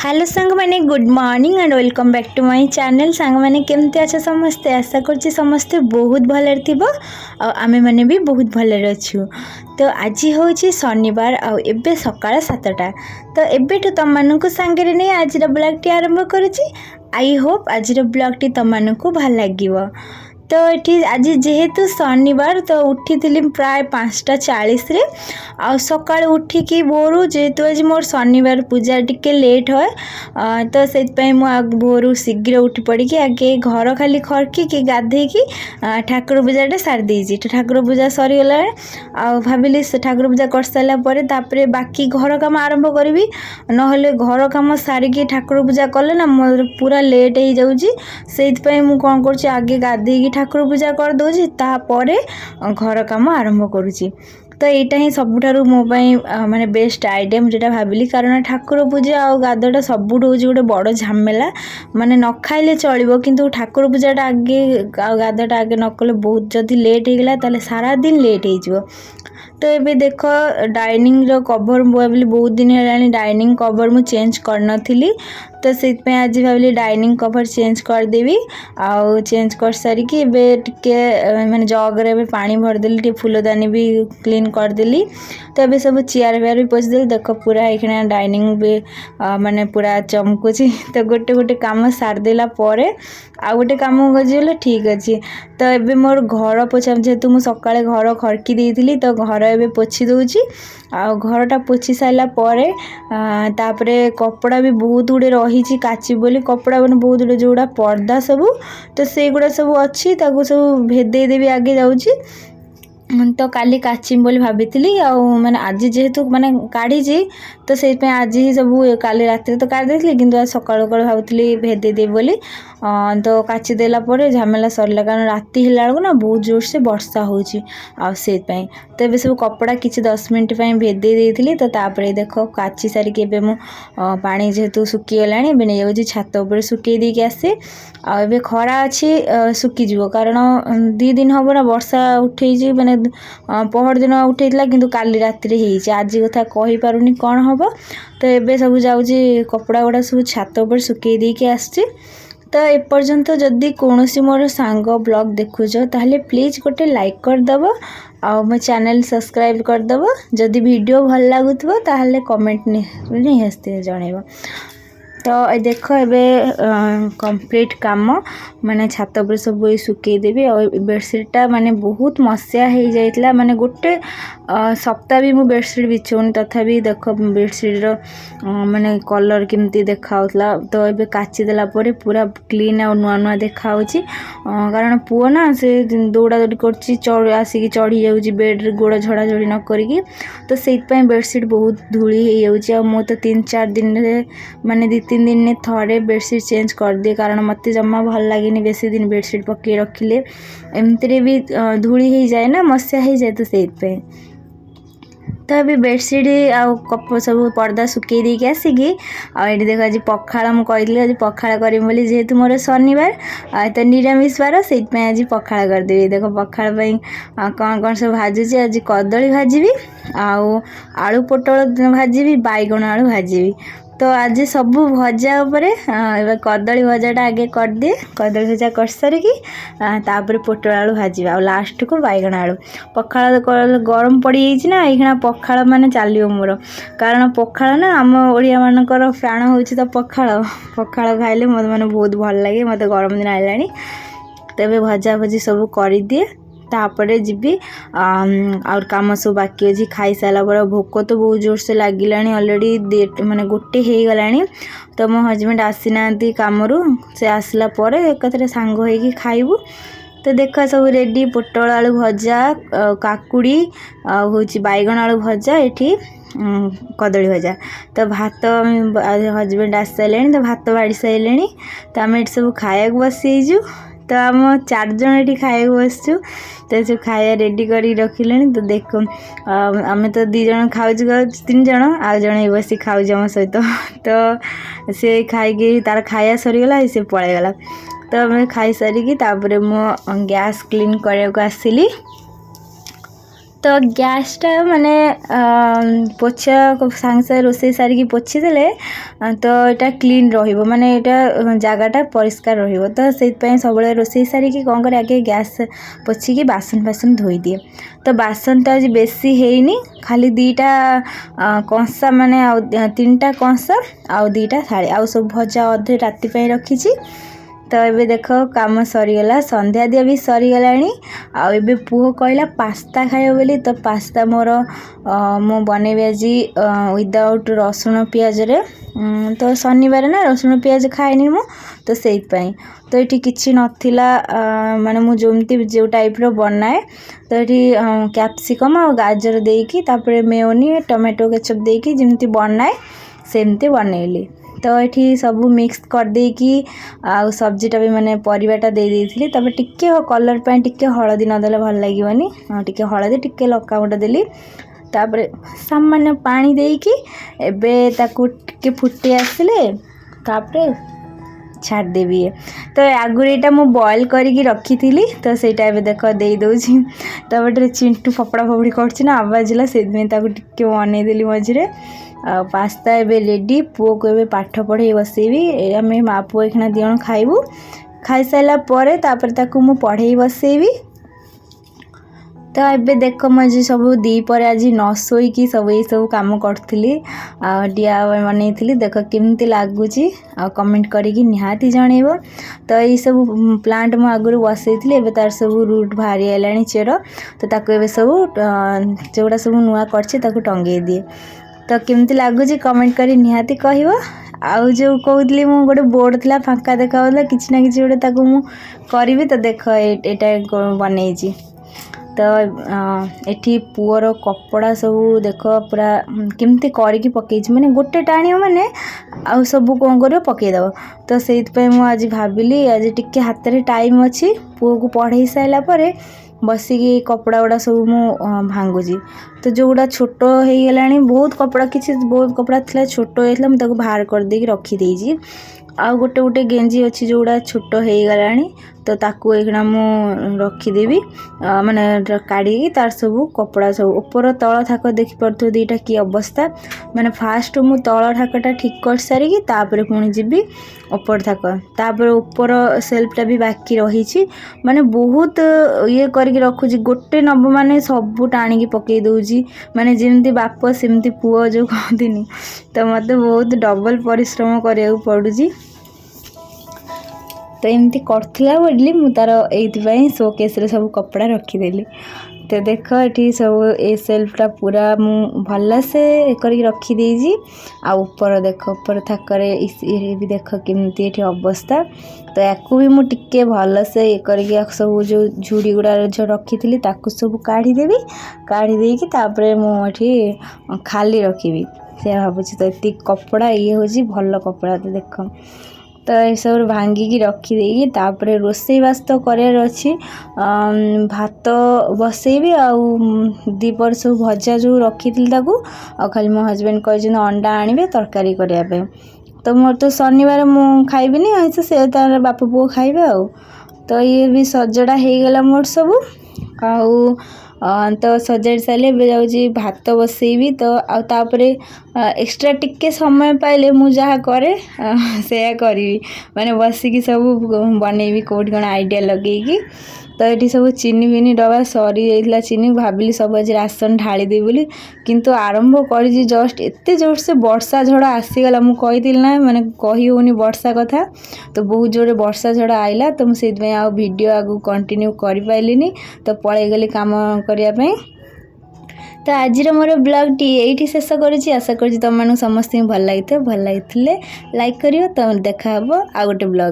Hello सांग मैंने good morning and welcome back to my channel. सांग मैंने केमती अच्छा समस्ते आशा करछि समस्ते बहुत भले थिबो आमे माने भी बहुत भले अच्छू। तो आज हूँ शनिवार आबे सकाळ 7टा। तो एबेठू तुम मानक सांगे नहीं आज ब्लॉग टी आरंभ करुछि। आई होप आज ब्लॉग टी तुम मानक भल लागिवो। तो ये आज जेहेतु शनिवार तो उठी प्राय 5:40 रे आ सकाळ उठिकी भोरू जेहेतु आज मोर शनिवार पूजा टिके लेट है तो से भोरू शीघ्र उठी पड़ी आगे घर खाली खड़की कि गाधे की ठाकुर पूजाटा सारी देजी। ठाकुर पूजा सरीगला भाविली ठाकुर पूजा कर सारापर तापर बाकी घर काम आरंभ करी नहले घर काम सारिकी ठाकुर पूजा कले ना मोर पूरा लेट हो जाऊँगी। से कौन कर आगे गाधे ठाकुर पूजा कर दूसरी तापरे घर काम आरंभ करुँची। तो यहाँ ही सबुठारु मो माने बेस्ट आइडिया मुझे भाविली कारण ठाकुर पूजा आ गाधटा सबुठ हूँ गोटे बड़ झमेला माने न खाइले चलो किंतु ठाकुर पूजाटा आगे गाधटा आगे न कले बहुत जदि लेट हो गला ताले सारा दिन लेट हो। तो ये देख डाइनिंग रो कवर भाविली बहुत दिन है डाइनिंग कवर मु चेंज कर नथिली तो से आज भाविली डाइनिंग कवर चेंज करदेवी आउ चेंज कर सारिकी माने जगरे पानी भरदेली टे फूलदानी भी क्लीन करदेली। तो ये सब चेयर वेयर भी पोछदेली देख पूरा ये डाइनिंग भी माने पूरा चमकुची। तो गोटे गोटे काम सारदेला परे आ गोटे काम गले ठीक अच्छे। तो ये मोर घर पोछा जेहेतु मुझे सकाଳେ घर खड़की देती तो घर एवं पोछि दूची आ घरटा पोछि सारा परे तापरे कपड़ा भी बहुत गुड़े रही काची बोली कपड़ा मैंने बहुत गुड़े जोड़ा पर्दा सबू तो से गुड़ा सब अच्छी सब भेदे देवी आगे जाऊँगी। तो काली काचिम बोली भाभी मैंने आज जेहेतु माने काढ़ी तो से आज ही सब काली रात तो काढ़ी देती कि आज सकाल भावुली भेदेदेवी बोली तो काची देला परे झमेला सरला कारण राति है ना बहुत जोर से वर्षा होची से तो ये सब कपड़ा किसी 10 मिनट भेदे देती तो तापर देख काची सारिकी पानी जेहेतु सुखीगला नहीं जाऊँगी छात उपर सुखी देकी आसे आ खरा अच्छी सुखीज कारण 2 दिन हम ना वर्षा उठे मैंने पहर दिन उठेला किंतु काली राति रे आज कथा कही पारुनी कौन हम। तो ये सब जाऊँगी कपड़ा गुड़ा सब छात उपर सुखी देकी आसची। तो एपर्यंत जदि कौन मोर सांग ब्लॉग देखुच ताहले प्लीज गोटे लाइक करदब आ मो चैनल सब्सक्राइब करदब जदि वीडियो भल लगुथबो ताहले कमेंट निश्चय जनइब। तो देख ए कंप्लीट काम माने छात पर सब सुखई देवी और बेडसीटा माने बहुत मसिया हो जाइतला माने गोटे सप्ताह भी मु बेडसीट बिछौनी तथापि देख बेडसीट रो माने कलर केमती देखाउतला। तो ये काची देला परे पूरा क्लीन और नुआ नुआ देखाउची कारण पुओ ना से दौड़ा दौड़ी करची आसिकी चढ़ी जाउची बेड रे गोड़ झड़ा झड़ी न करिकी तो सेइतपय बेडसीट बहुत धूली हो जाउची। आ मो तो 3-4 दिन रे माने 2-3 दिन ने थोड़े बेडसीट चेंज कर दिए कारण मत जमा भल लगे बेसी दिन बेडसीट पकई रखिले एमती भी धूली हो जाए ना मसिया हो जाए तो से तो अभी बेडसीट आउ कप सब पर्दा सुखई देकी आसिकी आठ देख आज पखाड़ मुझे आज पखाड़ करें बोली जेहेतु मोर शनिवार तो निरामिष बार से आज पखाड़ करदेवी। देख पखाड़ कौन कौन सब भाजुची आज कदली भाजी आलू पोटल भाजी बैगण आलू भाजी तो आज सब भजा उपरे कदली भजाटा आगे कर दिए कदली भजा कर सारिकी तापर पोटल आलू भाजी आ लास्ट को बैगण आलू पखाड़ गरम पड़ी ना ये पखाड़ माने चलियो मोर कारण पखाड़ ना आम ओडिया मानकर प्राण होची तो पखाड़ पखाड़ खाइले मत माने बहुत भल लगे मत गरम दिन आइलानी। तेबे भजा भजी सब कर दिए तापरे जीवी और काम सब बाकी अच्छी खाई सारा पर भोक तो बहुत जोर से लगिलानी ऑलरेडी माने गोटे हो गलानी। तो मो हजबैंड आसी ना काम से आसला पर एक सांग होगी खाइबू। तो देख सब रेडी पोटल आलू भजा काकुड़ी हूँ बैगण आलू भजा ये कदली भजा तो भात हजबैंड आसी सारे तो भात बाड़ी सारे तो आम ये सब खाया बसीजु। तो आम 4 जन ये खाया बसचु तो सब खाया रेडी कर रखिले। तो देख आम तो 2 जन खाऊ 3 जन आउ जन बस खाऊ आम सहित तो सी खाई तार खाया सरीगला से पलैगला। तो आम खाई सारिकी तापर मो गैस क्लीन करने को आसिली तो गैसटा माने पोछा सागे सागे रोषे सारिकी पोछि देले तो यहाँ क्लीन रहिबो माने यहाँ जगटा परिष्कार रहिबो। तो से सब रोषे सारिकी कौन करे आगे गैस पोछिकी बासन बासन धोई दिए। तो बासन तो आज बेसी हेनी खाली 2टा कंसा माने आ 3टा कंसा आ 2टा थाली आ सब भजा अधे राति पे रखी। तो ये देख काम सरीगला संध्या दिया भी सरीगलाणी आबे पुओ कहला पास्ता खाइब बोली। तो पास्ता मोर मु बनैबी आज विदाउट रसुण पियाज रे। तो शनिवार ना रसुण पियाज खाएनी मु तो से तो ये किसी नथिला माने मु जोमती जो टाइप रो बनाए। तो ये कैप्सिकम और गाजर देकी तापरे मेयोनी टमाटो केचप देकी जिमती बनाए सेमती बनैली। तो ये सब मिक्स कर देकी आ सब्जीटा भी माने परिवाटा दे देइथिली। तबे टिके कलर पे टिके हळदी न देले भल लागिवनी टिके हळदी टिके लक्का गुंड देली। तापरे सामान्य पानी देकी एबे ताकू टिके फुटी आसिले तापरे छाड़ देवी। तो आगुरीटा मु बॉयल करिकी रखी थी तो सेटा एबे देख दे दउछि। तबे चिंटू फपड़ा फपड़ी करछि ना आवाज ला से ताकू टिके बनै देली मझिरे। पास्ता एबे रेडी पुओ को एबे पाठ पढ़े बसेबी आम माँ पुओ एखना दिजन खाइबू। खाई सारा परे तापर ताकू मु पढ़े बसेबी। तो एबे देख मुझे सब दीपर आज न शोईकी सब ये सब कम करी DIY बनई देख केमती लगुच आ कमेंट करिकी निहाती जनइब। तो ये सब प्लांट मु आगु बसई एबे तार सब रूट बाहरी आइलानी चेर। तो ताकू एबे सब जोड़ा सब नुआ करछि ताकू टंगे दिए। तो केमती लगुच कमेंट करी निहाती कहब। आउ जो कहली मु गोटे बोर्ड थिला फांका देखा किछि ना किछि गोटे ताकू मु करिवि। तो देख एटा बनैछि। तो एठी पुअर कपड़ा सब देख पूरा केमती करके पकई माने गोटे टाणी माने आउ सब कौन कर पकईदेव। तो से मु आज भाविली आज टिके हाथ में टाइम अच्छी पुओ को पढ़े सारा पर बसिकी कपड़ा गुड़ा सब मु भांगुची। तो जो गुड़ा छोट हो गलानी बहुत कपड़ा किसी बहुत कपड़ा थिला छोट होता मुझे बाहर कर देकी रखी आ गोटे गोटे गेंजी अच्छी जो गुड़ा छोट हो गलानी। तो ताकू एकना मु रखीदेवी माने काढ़ी तार सब कपड़ा सब ऊपर तल थाक देखी पड़ो दीटा की अवस्था माने फास्ट मु तल ठाकटा ठीक कर सारिकी तापर पुणी जीवी ऊपर थाक तापर ऊपर सेल्फटा भी बाकी रही माने बहुत ये करके रखुची गोटे नब माने सब टाणी पकई दउची माने जेमती बाप सेमती पुओ जो कहतीनी। तो मत बहुत डबल परिश्रम करिया पड़ुची। तो एमती करथिला बोली मु तार एइथिपई शोकेस रे सब कपड़ा रखीदेली। तो देख ये सब ए सेल्फटा पूरा मु भल से करके रखी देजी। आ ऊपर देख ऊपर थाकरे ये भी देख केमती ये अवस्था। तो याकू भी मु टिके भल से ये करके सब जो झुड़ी गुड़ा जो रखी थी ताकू सब काढ़ीदेवी काढ़ी देकी तापर मुझे खाली रखी से भावुँ। तो ये कपड़ा ये हूँ भल कपड़ा। तो देख तो ये सब भांगिकी रखीदेकी तापर रोषे बास तो करार अच्छी भात बसैबी आउ दीपर सब भजा जो रखी आ खाली मो हजबैंड कह अंडा आनिबे तरकारी करने। तो मोर तो शनिवार मु खाइबिनी ऐसे से तार बाप पुओ खाइबे आउ। तो ये भी सजड़ा हो गला मोर सब आउ तो सजाड़ सारे जाऊँगी भात बसैबी। तो आउे एक्स्ट्रा टिके समय पाइले मु जहाँ करे से करी माने बसिकी सब बनैबी कौट कौन आइडिया लगेगी। तो ये सब चीनी बिनी डबा सरी जाइला चीनी भाविली सब आज राशन ढाली दे बोली किंतु आरंभ कर जस्ट एत जोर से वर्षा झड़ आसीगला मु कही ना माने कही होनी वर्षा कथा। तो बहुत जोरे वर्षा झड़ आइला तो मुझे आ वीडियो आगु कंटिन्यू कर पाइलिनी। तो पलि गली काम करने। तो आज मोर ब्लॉग टी ये शेष करुँच आशा करुँच तुम समस्त भल लगी भल लगी लाइक करियो। तो देखा आ गोटे ब्लॉग।